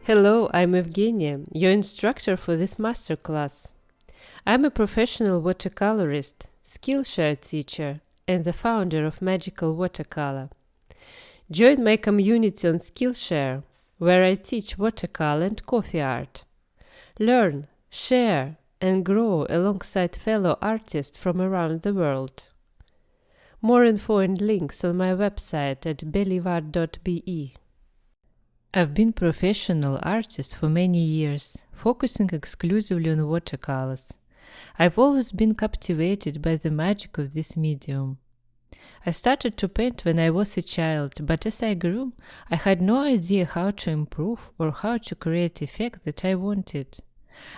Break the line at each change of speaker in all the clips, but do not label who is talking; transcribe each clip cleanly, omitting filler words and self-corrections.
Hello, I'm Evgenia, your instructor for this masterclass. I'm a professional watercolorist, Skillshare teacher, and the founder of Magical Watercolor. Join my community on Skillshare, where I teach watercolor and coffee art. Learn, share, and grow alongside fellow artists from around the world. More info and links on my website at belivar.be. I've been a professional artist for many years, focusing exclusively on watercolors. I've always been captivated by the magic of this medium. I started to paint when I was a child, but as I grew, I had no idea how to improve or how to create effects that I wanted.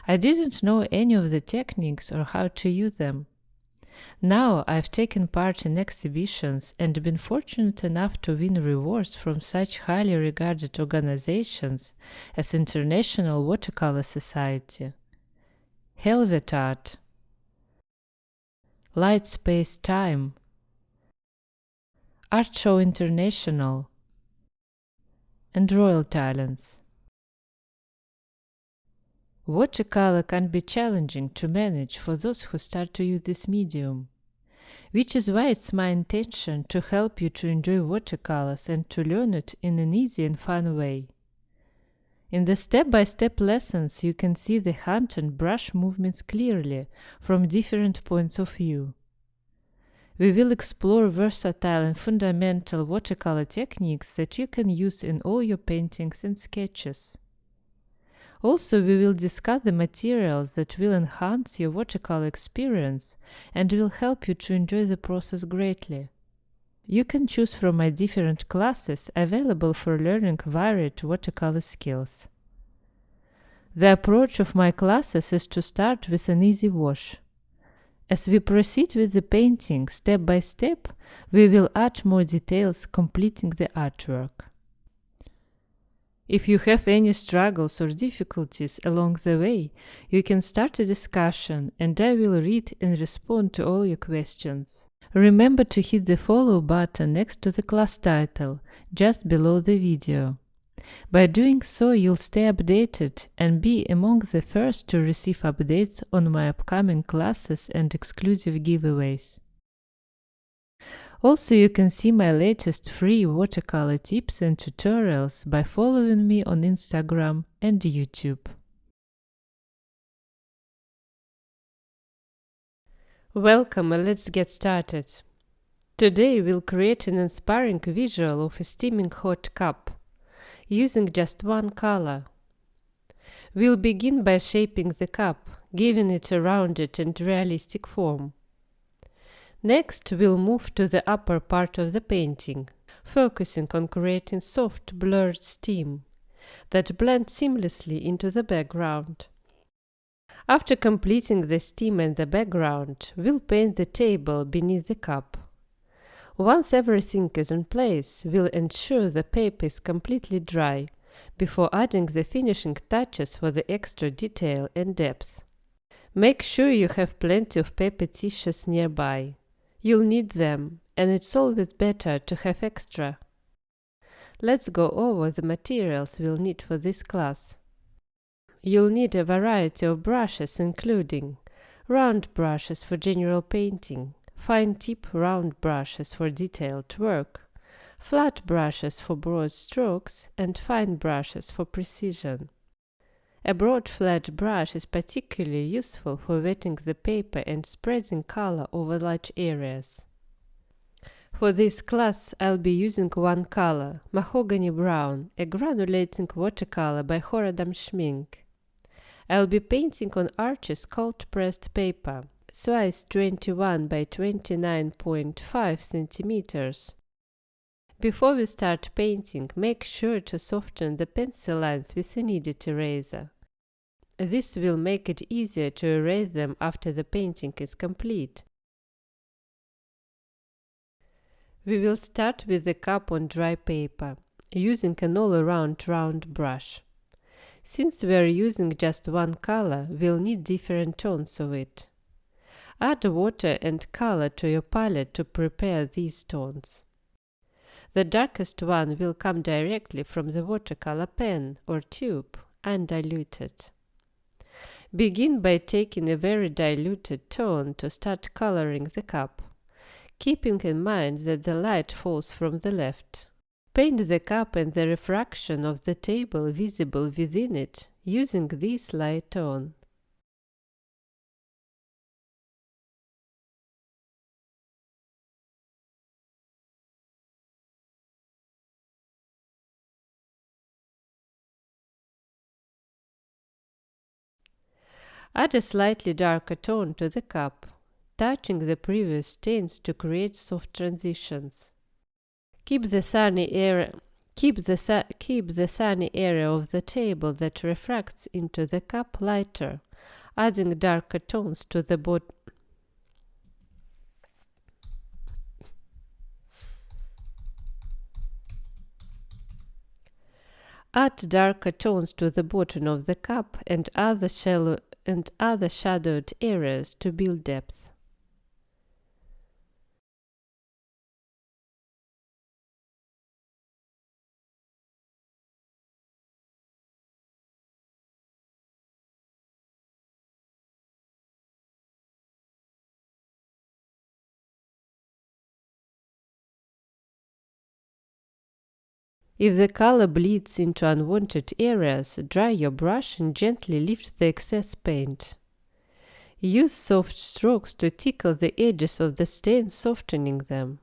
I didn't know any of the techniques or how to use them. Now I've taken part in exhibitions and been fortunate enough to win rewards from such highly regarded organizations as International Watercolor Society, Helvet Art, Light Space Time, Art Show International, and Royal Talents. Watercolor can be challenging to manage for those who start to use this medium, which is why it's my intention to help you to enjoy watercolors and to learn it in an easy and fun way. In the step-by-step lessons, you can see the hand and brush movements clearly from different points of view. We will explore versatile and fundamental watercolor techniques that you can use in all your paintings and sketches. Also, we will discuss the materials that will enhance your watercolor experience and will help you to enjoy the process greatly. You can choose from my different classes available for learning varied watercolor skills. The approach of my classes is to start with an easy wash. As we proceed with the painting step by step, we will add more details, completing the artwork. If you have any struggles or difficulties along the way, you can start a discussion and I will read and respond to all your questions. Remember to hit the follow button next to the class title, just below the video. By doing so, you'll stay updated and be among the first to receive updates on my upcoming classes and exclusive giveaways. Also, you can see my latest free watercolor tips and tutorials by following me on Instagram and YouTube. Welcome, and let's get started. Today we'll create an inspiring visual of a steaming hot cup, using just one color. We'll begin by shaping the cup, giving it a rounded and realistic form. Next, we'll move to the upper part of the painting, focusing on creating soft, blurred steam that blends seamlessly into the background. After completing the steam and the background, we'll paint the table beneath the cup. Once everything is in place, we'll ensure the paper is completely dry before adding the finishing touches for the extra detail and depth. Make sure you have plenty of paper tissues nearby. You'll need them, and it's always better to have extra. Let's go over the materials we'll need for this class. You'll need a variety of brushes, including round brushes for general painting, fine tip round brushes for detailed work, flat brushes for broad strokes, and fine brushes for precision. A broad flat brush is particularly useful for wetting the paper and spreading color over large areas. For this class, I'll be using one color, Mahogany Brown, a granulating watercolor by Schmincke. I'll be painting on arches cold-pressed paper, size 21 by 29.5 centimeters. Before we start painting, make sure to soften the pencil lines with a kneaded eraser. This will make it easier to erase them after the painting is complete. We will start with the cup on dry paper, using an all-around round brush. Since we are using just one color, we'll need different tones of it. Add water and color to your palette to prepare these tones. The darkest one will come directly from the watercolor pen or tube, undiluted. Begin by taking a very diluted tone to start coloring the cup, keeping in mind that the light falls from the left. Paint the cup and the refraction of the table visible within it using this light tone. Add a slightly darker tone to the cup, touching the previous stains to create soft transitions. Keep the sunny area of the table that refracts into the cup lighter, adding darker tones to the bottom. Add darker tones to the bottom of the cup and other shadowed areas to build depth. If the color bleeds into unwanted areas, dry your brush and gently lift the excess paint. Use soft strokes to tickle the edges of the stain, softening them.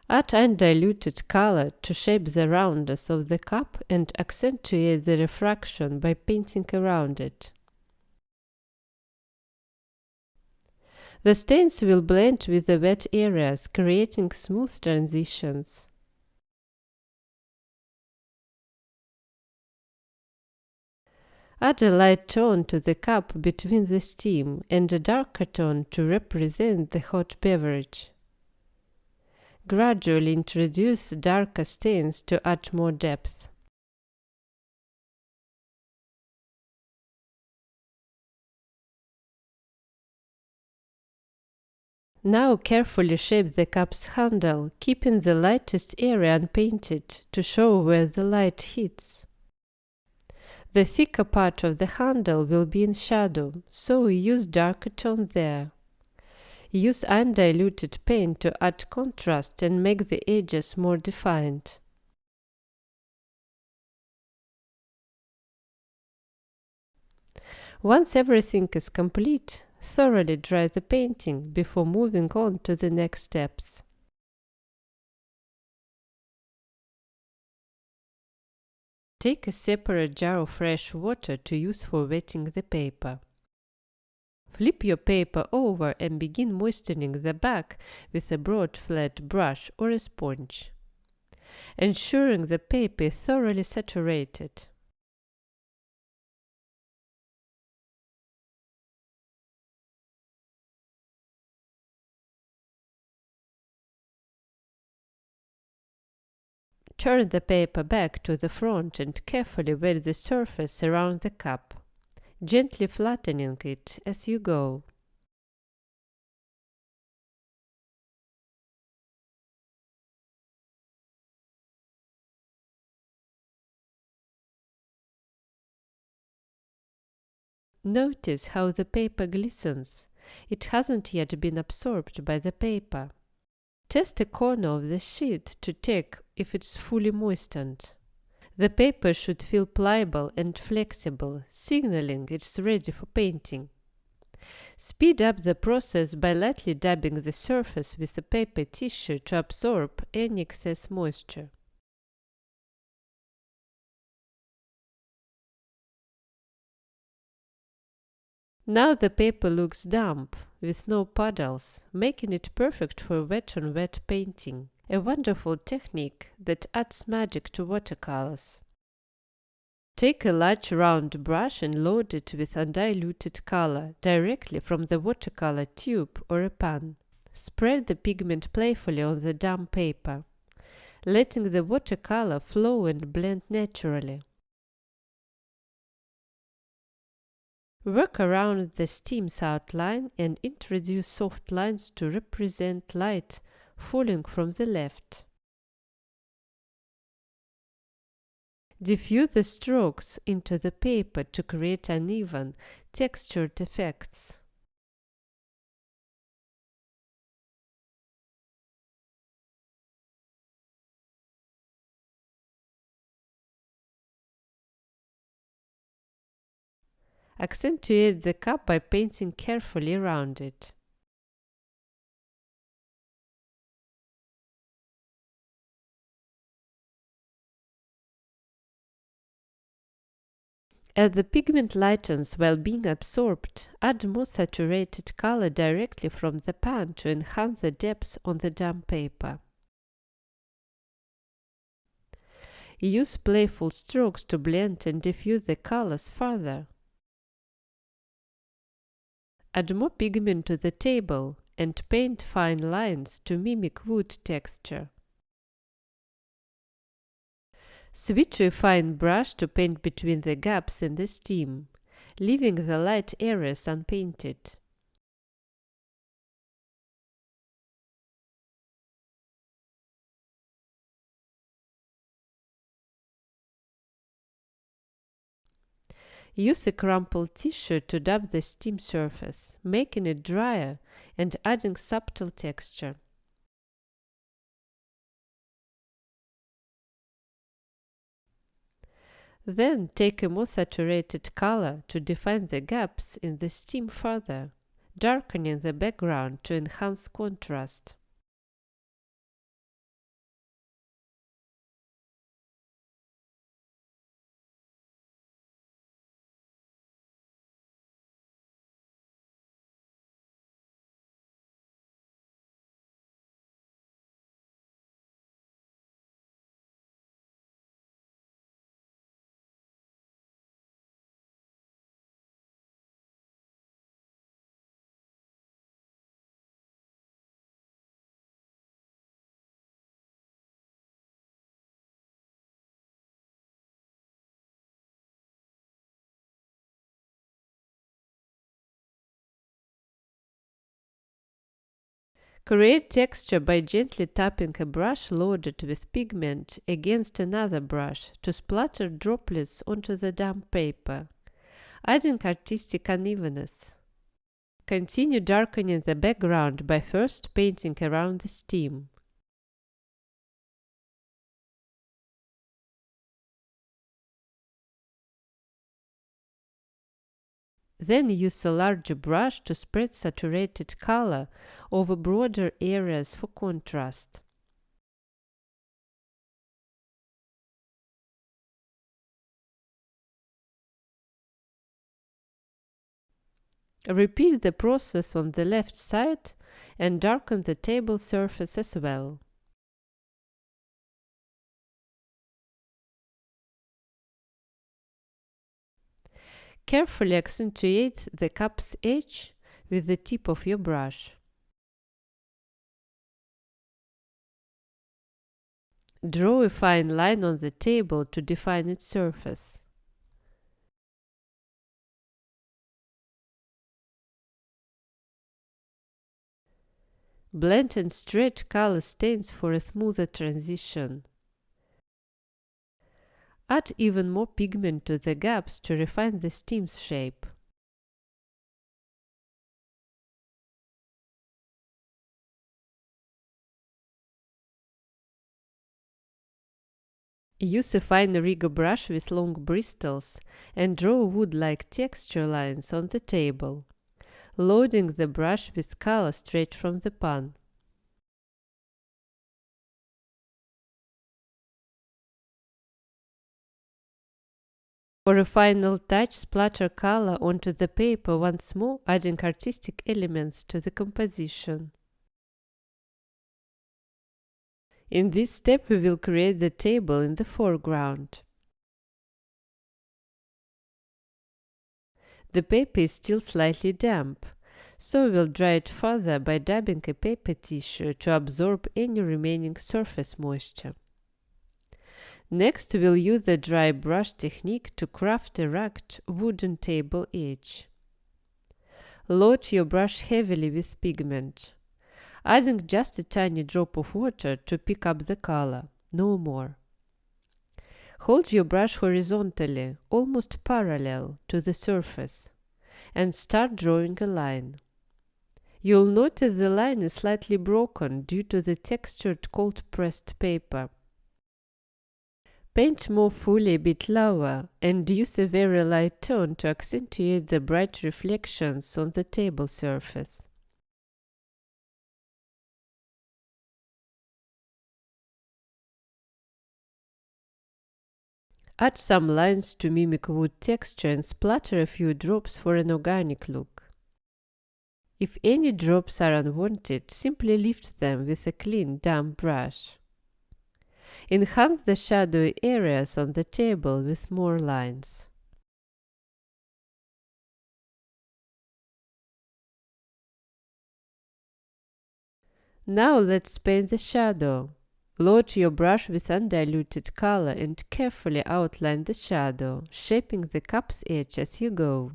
Add undiluted color to shape the roundness of the cup and accentuate the refraction by painting around it. The stains will blend with the wet areas, creating smooth transitions. Add a light tone to the cup between the steam and a darker tone to represent the hot beverage. Gradually introduce darker stains to add more depth. Now carefully shape the cup's handle, keeping the lightest area unpainted to show where the light hits. The thicker part of the handle will be in shadow, so use darker tone there. Use undiluted paint to add contrast and make the edges more defined. Once everything is complete, thoroughly dry the painting before moving on to the next steps. Take a separate jar of fresh water to use for wetting the paper. Flip your paper over and begin moistening the back with a broad flat brush or a sponge, ensuring the paper is thoroughly saturated. Turn the paper back to the front and carefully wet the surface around the cup, gently flattening it as you go. Notice how the paper glistens. It hasn't yet been absorbed by the paper. Test a corner of the sheet to check if it's fully moistened. The paper should feel pliable and flexible, signaling it's ready for painting. Speed up the process by lightly dabbing the surface with a paper tissue to absorb any excess moisture. Now the paper looks damp, with no puddles, making it perfect for wet-on-wet painting, a wonderful technique that adds magic to watercolors. Take a large round brush and load it with undiluted color directly from the watercolor tube or a pan. Spread the pigment playfully on the damp paper, letting the watercolor flow and blend naturally. Work around the stem's outline and introduce soft lines to represent light falling from the left. Diffuse the strokes into the paper to create uneven, textured effects. Accentuate the cup by painting carefully around it. As the pigment lightens while being absorbed, add more saturated color directly from the pan to enhance the depth on the damp paper. Use playful strokes to blend and diffuse the colors further. Add more pigment to the table and paint fine lines to mimic wood texture. Switch to a fine brush to paint between the gaps in the stem, leaving the light areas unpainted. Use a crumpled tissue to dab the stem surface, making it drier and adding subtle texture. Then take a more saturated color to define the gaps in the stem further, darkening the background to enhance contrast. Create texture by gently tapping a brush loaded with pigment against another brush to splatter droplets onto the damp paper, adding artistic unevenness. Continue darkening the background by first painting around the stem. Then use a larger brush to spread saturated color over broader areas for contrast. Repeat the process on the left side and darken the table surface as well. Carefully accentuate the cup's edge with the tip of your brush. Draw a fine line on the table to define its surface. Blend and stretch color stains for a smoother transition. Add even more pigment to the gaps to refine the stem's shape. Use a fine rigger brush with long bristles and draw wood-like texture lines on the table, loading the brush with color straight from the pan. For a final touch, splatter color onto the paper once more, adding artistic elements to the composition. In this step, we will create the table in the foreground. The paper is still slightly damp, so we'll dry it further by dabbing a paper tissue to absorb any remaining surface moisture. Next, we'll use the dry brush technique to craft a rugged wooden table edge. Load your brush heavily with pigment, adding just a tiny drop of water to pick up the color, no more. Hold your brush horizontally, almost parallel to the surface, and start drawing a line. You'll notice the line is slightly broken due to the textured cold-pressed paper. Paint more fully a bit lower and use a very light tone to accentuate the bright reflections on the table surface. Add some lines to mimic wood texture and splatter a few drops for an organic look. If any drops are unwanted, simply lift them with a clean, damp brush. Enhance the shadowy areas on the table with more lines. Now let's paint the shadow. Load your brush with undiluted color and carefully outline the shadow, shaping the cup's edge as you go.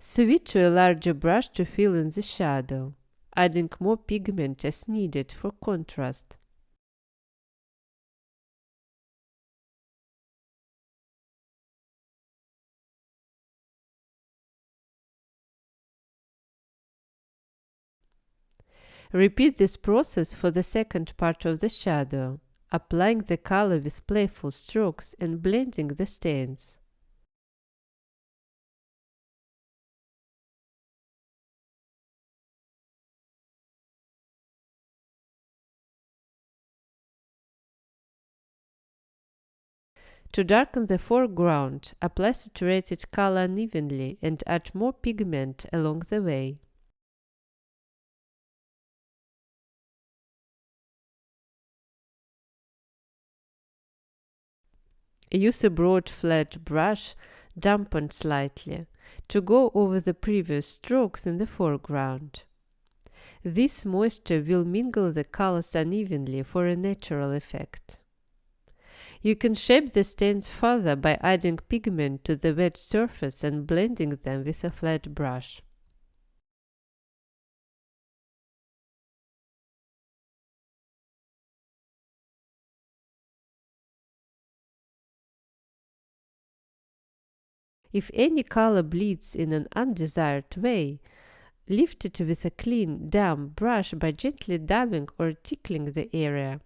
Switch to a larger brush to fill in the shadow, adding more pigment as needed for contrast. Repeat this process for the second part of the shadow, applying the color with playful strokes and blending the stains. To darken the foreground, apply saturated color unevenly and add more pigment along the way. Use a broad flat brush, dampened slightly, to go over the previous strokes in the foreground. This moisture will mingle the colors unevenly for a natural effect. You can shape the stains further by adding pigment to the wet surface and blending them with a flat brush. If any color bleeds in an undesired way, lift it with a clean, damp brush by gently dabbing or tickling the area.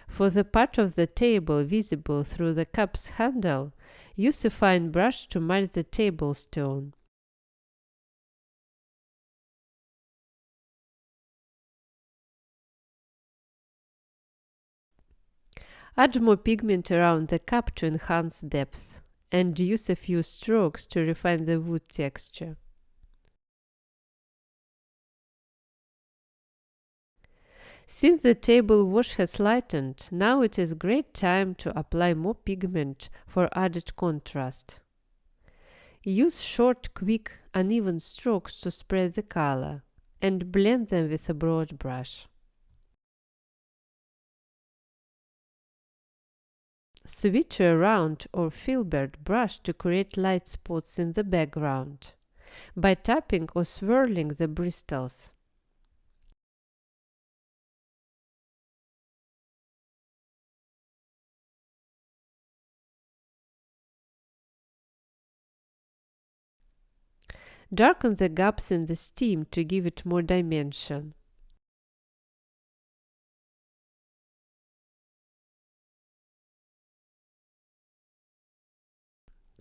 For the part of the table visible through the cup's handle, use a fine brush to match the table stone. Add more pigment around the cup to enhance depth, and use a few strokes to refine the wood texture. Since the table wash has lightened, now it is a great time to apply more pigment for added contrast. Use short, quick, uneven strokes to spread the color, and blend them with a broad brush. Switch to a round or filbert brush to create light spots in the background, by tapping or swirling the bristles. Darken the gaps in the stem to give it more dimension.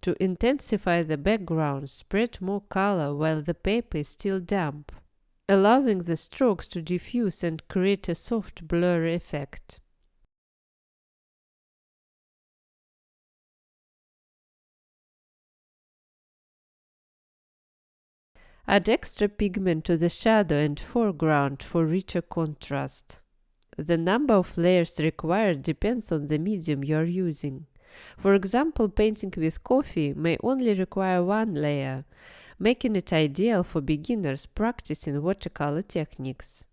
To intensify the background, spread more color while the paper is still damp, allowing the strokes to diffuse and create a soft blurry effect. Add extra pigment to the shadow and foreground for richer contrast. The number of layers required depends on the medium you are using, For example, painting with coffee may only require one layer, making it ideal for beginners practicing watercolor techniques.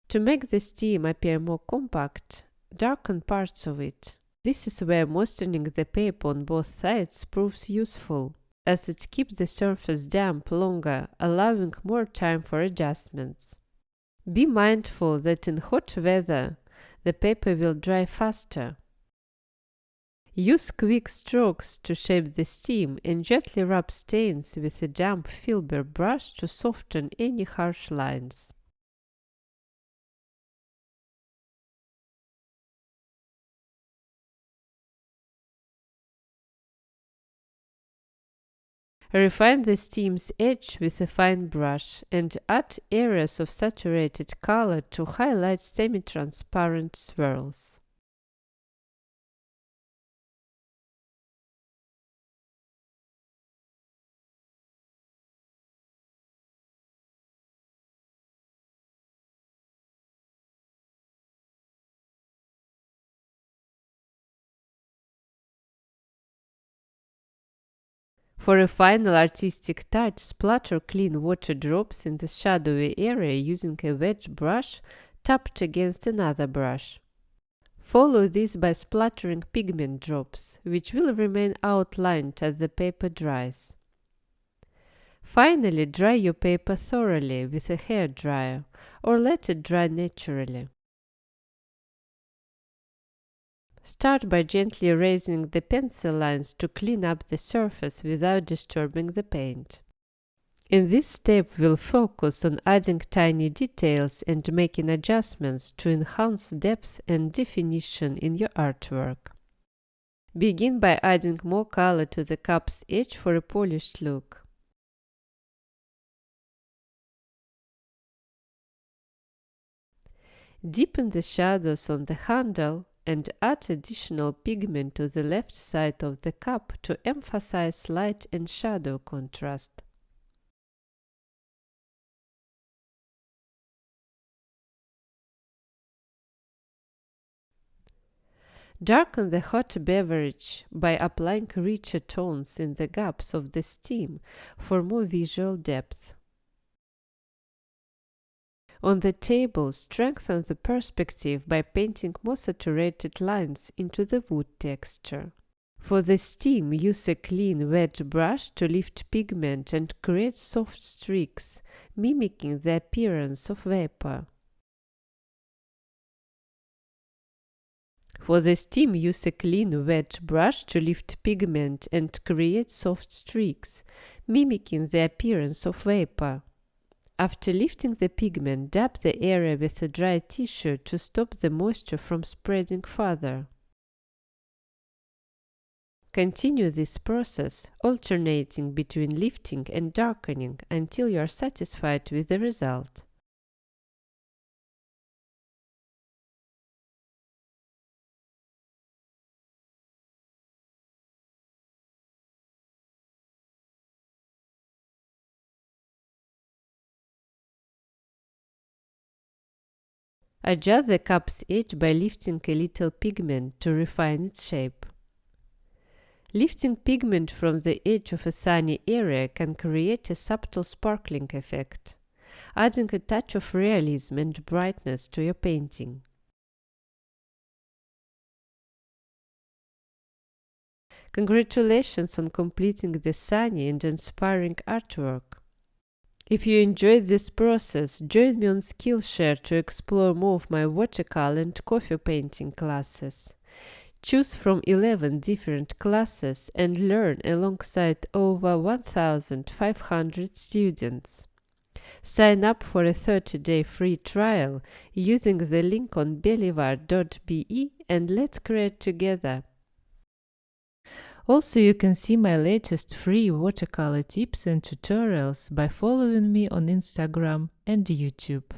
To make the steam appear more compact, darken parts of it. This is where moistening the paper on both sides proves useful, as it keeps the surface damp longer, allowing more time for adjustments. Be mindful that in hot weather, the paper will dry faster. Use quick strokes to shape the steam and gently rub stains with a damp filbert brush to soften any harsh lines. Refine the steam's edge with a fine brush and add areas of saturated color to highlight semi-transparent swirls. For a final artistic touch, splatter clean water drops in the shadowy area using a wedge brush tapped against another brush. Follow this by splattering pigment drops, which will remain outlined as the paper dries. Finally, dry your paper thoroughly with a hairdryer, or let it dry naturally. Start by gently raising the pencil lines to clean up the surface without disturbing the paint. In this step, we'll focus on adding tiny details and making adjustments to enhance depth and definition in your artwork. Begin by adding more color to the cup's edge for a polished look. Deepen the shadows on the handle and add additional pigment to the left side of the cup to emphasize light and shadow contrast. Darken the hot beverage by applying richer tones in the gaps of the steam for more visual depth. On the table, strengthen the perspective by painting more saturated lines into the wood texture. For the steam, use a clean wedge brush to lift pigment and create soft streaks, mimicking the appearance of vapor. For the steam, use a clean wedge brush to lift pigment and create soft streaks, mimicking the appearance of vapor. After lifting the pigment, dab the area with a dry tissue to stop the moisture from spreading further. Continue this process, alternating between lifting and darkening until you are satisfied with the result. Adjust the cup's edge by lifting a little pigment to refine its shape. Lifting pigment from the edge of a sunny area can create a subtle sparkling effect, adding a touch of realism and brightness to your painting. Congratulations on completing the sunny and inspiring artwork. If you enjoyed this process, join me on Skillshare to explore more of my watercolor and coffee painting classes. Choose from 11 different classes and learn alongside over 1,500 students. Sign up for a 30-day free trial using the link on belivar.be and let's create together. Also, you can see my latest free watercolor tips and tutorials by following me on Instagram and YouTube.